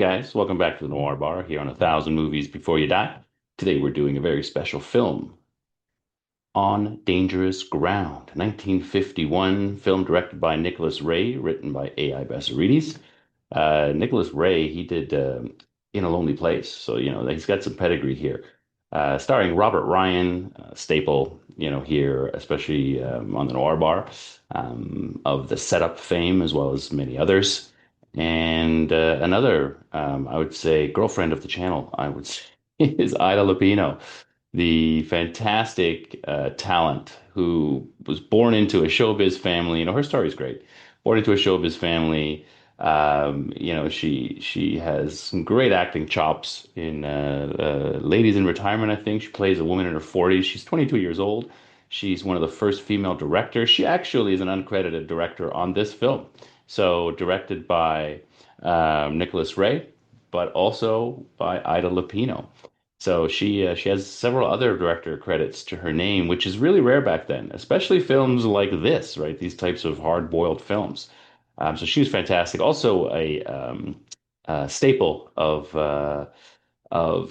guys, welcome back to the Noir Bar here on A Thousand Movies Before You Die. Today we're doing a very special film, On Dangerous Ground, 1951, film directed by Nicholas Ray, written by A.I. Bessarides. Nicholas Ray, he did In a Lonely Place, so he's got some pedigree here. Starring Robert Ryan, staple, here, especially on the Noir Bar, of the Setup fame as well as many others. And another, I would say, girlfriend of the channel, I would say, is Ida Lupino, the fantastic talent who was born into a showbiz family. Her story is great. Born into a showbiz family. She has some great acting chops in Ladies in Retirement, I think. She plays a woman in her 40s. She's 22 years old. She's one of the first female directors. She actually is an uncredited director on this film. So directed by Nicholas Ray, but also by Ida Lupino. So she has several other director credits to her name, which is really rare back then, especially films like this, right? These types of hard-boiled films. So she was fantastic. Also a staple of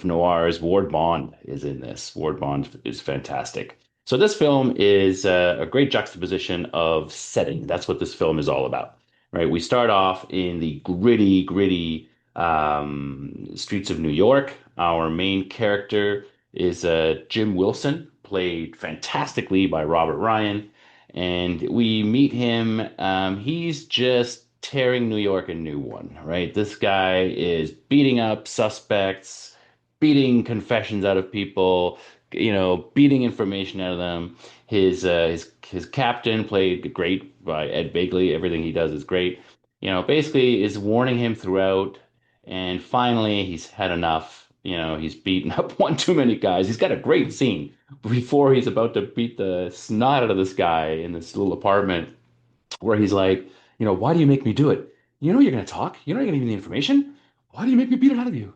noirs. Ward Bond is in this. Ward Bond is fantastic. So this film is a great juxtaposition of setting. That's what this film is all about, right? We start off in the gritty streets of New York. Our main character is Jim Wilson, played fantastically by Robert Ryan. And we meet him. He's just tearing New York a new one, right? This guy is beating up suspects, beating confessions out of people, beating information out of them. His captain, played great by Ed Begley. Everything he does is great. Basically is warning him throughout, and finally he's had enough. He's beaten up one too many guys. He's got a great scene before he's about to beat the snot out of this guy in this little apartment where he's like, why do you make me do it? You know you're going to talk. You know you're going to give me the information. Why do you make me beat it out of you?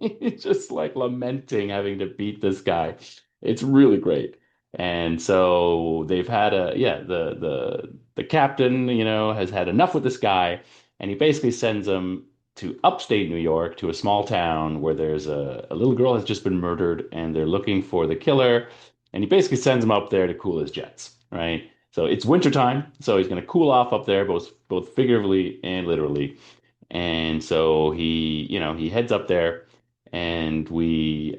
It's just like lamenting having to beat this guy. It's really great. And so they've had the captain, has had enough with this guy, and he basically sends him to upstate New York to a small town where there's a little girl has just been murdered and they're looking for the killer. And he basically sends him up there to cool his jets, right? So it's wintertime, so he's going to cool off up there, both figuratively and literally. And so he heads up there, and we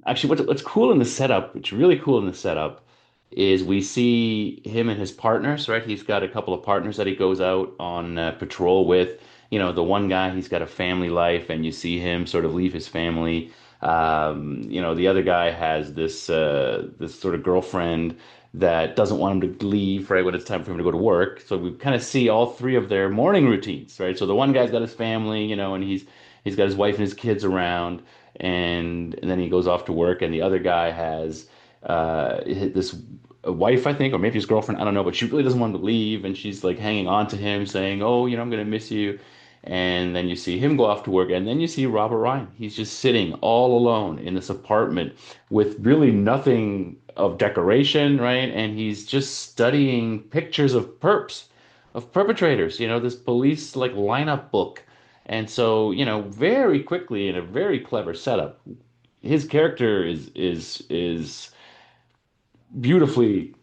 actually what's cool in the setup, what's really cool in the setup, is we see him and his partners, right? He's got a couple of partners that he goes out on patrol with. The one guy, he's got a family life, and you see him sort of leave his family. The other guy has this sort of girlfriend that doesn't want him to leave right when it's time for him to go to work. So we kind of see all three of their morning routines, right? So the one guy's got his family, and he's got his wife and his kids around, and then he goes off to work, and the other guy has this wife, I think, or maybe his girlfriend, I don't know, but she really doesn't want him to leave, and she's like hanging on to him, saying, "Oh, I'm gonna miss you." And then you see him go off to work, and then you see Robert Ryan. He's just sitting all alone in this apartment with really nothing of decoration, right? And he's just studying pictures of of perpetrators, this police like lineup book. And so, very quickly in a very clever setup, his character is beautifully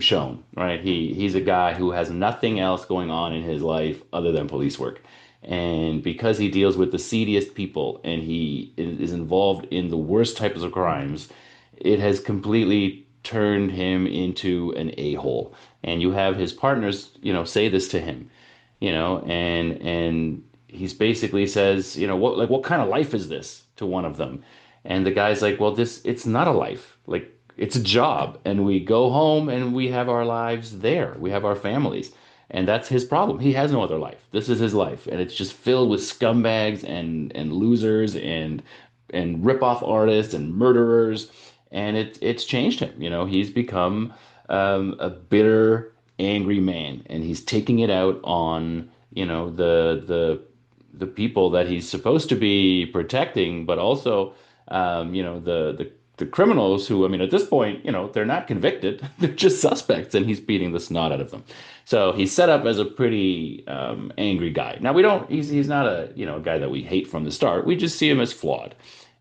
shown, right? He's a guy who has nothing else going on in his life other than police work. And because he deals with the seediest people and he is involved in the worst types of crimes, it has completely turned him into an a-hole. And you have his partners, say this to him, and he's basically says, what kind of life is this to one of them? And the guy's like, well, it's not a life. Like, it's a job, and we go home and we have our lives there. We have our families. And that's his problem. He has no other life. This is his life, and it's just filled with scumbags and losers and rip-off artists and murderers. And it's changed him. He's become a bitter, angry man, and he's taking it out on the people that he's supposed to be protecting, but also the the criminals who, I mean, at this point, they're not convicted. They're just suspects, and he's beating the snot out of them. So he's set up as a pretty angry guy. Now we don't. He's not a guy that we hate from the start. We just see him as flawed.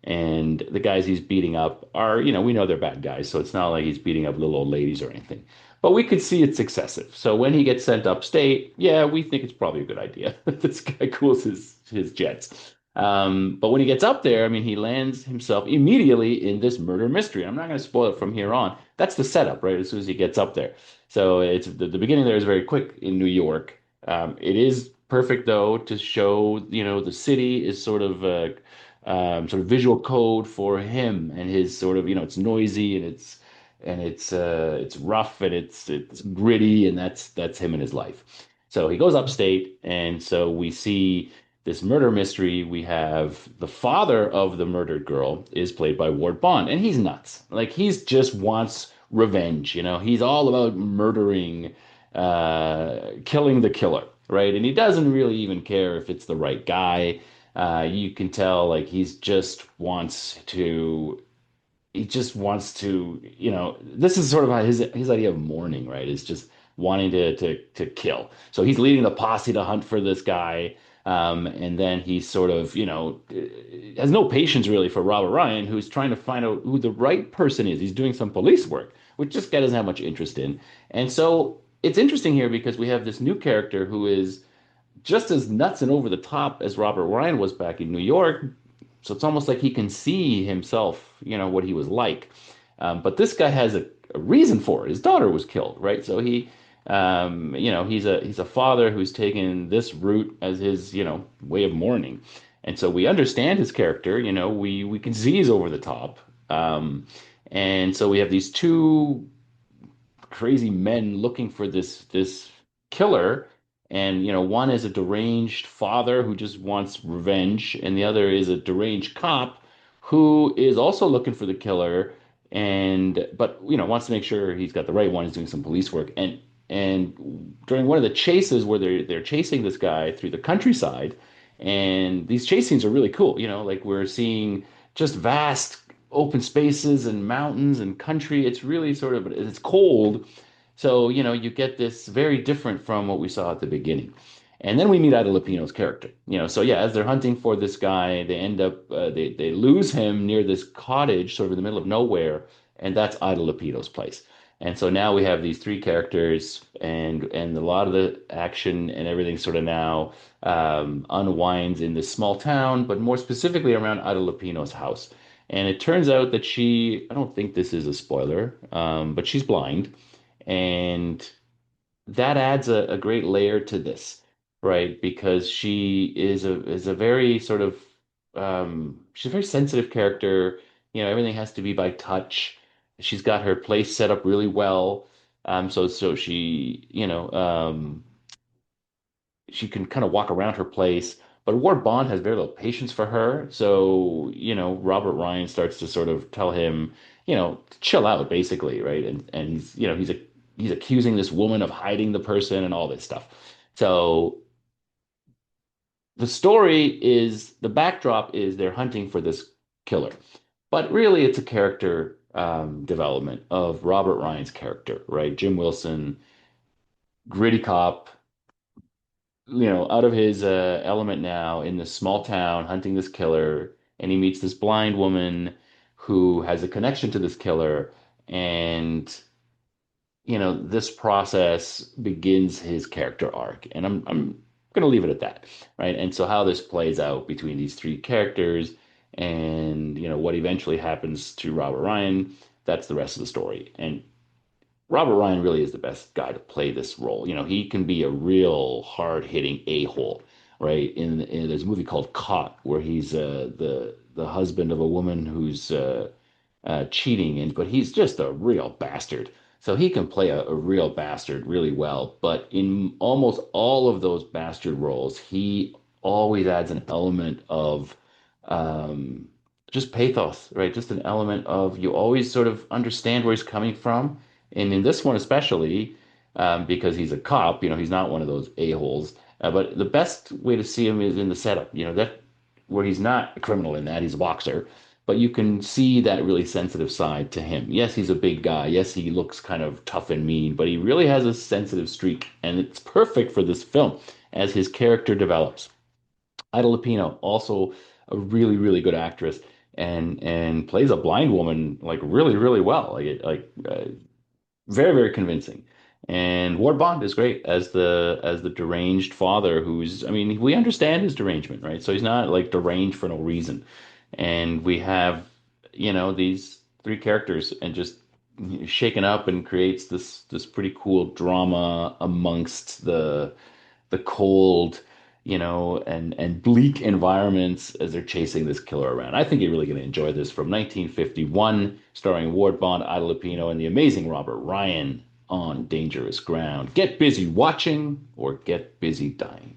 And the guys he's beating up are, we know they're bad guys, so it's not like he's beating up little old ladies or anything. But we could see it's excessive. So when he gets sent upstate, yeah, we think it's probably a good idea. This guy cools his jets. But when he gets up there, I mean, he lands himself immediately in this murder mystery. I'm not going to spoil it from here on. That's the setup, right? As soon as he gets up there. So it's the beginning there is very quick in New York. It is perfect though to show, the city is sort of visual code for him and his sort of, it's noisy and it's rough and it's gritty, and that's him in his life. So he goes upstate, and so we see this murder mystery. We have the father of the murdered girl is played by Ward Bond, and he's nuts. Like he's just wants revenge. He's all about murdering, killing the killer, right? And he doesn't really even care if it's the right guy. You can tell like he just wants to, this is sort of his idea of mourning, right? Is just wanting to kill. So he's leading the posse to hunt for this guy. And then he sort of, has no patience really for Robert Ryan, who's trying to find out who the right person is. He's doing some police work, which this guy doesn't have much interest in. And so it's interesting here because we have this new character who is just as nuts and over the top as Robert Ryan was back in New York. So it's almost like he can see himself, what he was like. But this guy has a reason for it. His daughter was killed, right? So he's a father who's taken this route as his, way of mourning. And so we understand his character, we can see he's over the top. And so we have these two crazy men looking for this killer, and one is a deranged father who just wants revenge, and the other is a deranged cop who is also looking for the killer, and but wants to make sure he's got the right one. He's doing some police work, and during one of the chases where they're chasing this guy through the countryside, and these chase scenes are really cool. Like we're seeing just vast open spaces and mountains and country. It's really it's cold. So, you get this very different from what we saw at the beginning. And then we meet Ida Lupino's character. So yeah, as they're hunting for this guy, they end up they lose him near this cottage, sort of in the middle of nowhere, and that's Ida Lupino's place. And so now we have these three characters, and a lot of the action and everything sort of now unwinds in this small town, but more specifically around Ida Lupino's house. And it turns out that I don't think this is a spoiler, but she's blind. And that adds a great layer to this, right? Because she is a very she's a very sensitive character. Everything has to be by touch. She's got her place set up really well. So she can kind of walk around her place. But Ward Bond has very little patience for her. So, Robert Ryan starts to sort of tell him, to chill out, basically, right? And he's accusing this woman of hiding the person and all this stuff. So the backdrop is they're hunting for this killer. But really, it's a character development of Robert Ryan's character, right? Jim Wilson, gritty cop, out of his element now in this small town hunting this killer, and he meets this blind woman who has a connection to this killer, and this process begins his character arc, and I'm gonna leave it at that, right? And so how this plays out between these three characters, and what eventually happens to Robert Ryan, that's the rest of the story. And Robert Ryan really is the best guy to play this role. He can be a real hard-hitting a-hole, right? There's a movie called Caught, where he's the husband of a woman who's cheating, but he's just a real bastard. So he can play a real bastard really well. But in almost all of those bastard roles, he always adds an element of um, just pathos, right? Just an element of you always sort of understand where he's coming from. And in this one especially, because he's a cop, he's not one of those a-holes. But the best way to see him is in the setup, that where he's not a criminal in that, he's a boxer. but you can see that really sensitive side to him. Yes, he's a big guy. Yes, he looks kind of tough and mean, but he really has a sensitive streak, and it's perfect for this film as his character develops. Ida Lupino, also a really, really good actress, and plays a blind woman like really, really well. Very, very convincing. And Ward Bond is great as the deranged father who's, I mean, we understand his derangement, right? So he's not like deranged for no reason. And we have, these three characters and just shaken up and creates this pretty cool drama amongst the cold, and bleak environments as they're chasing this killer around. I think you're really going to enjoy this from 1951, starring Ward Bond, Ida Lupino, and the amazing Robert Ryan on Dangerous Ground. Get busy watching or get busy dying.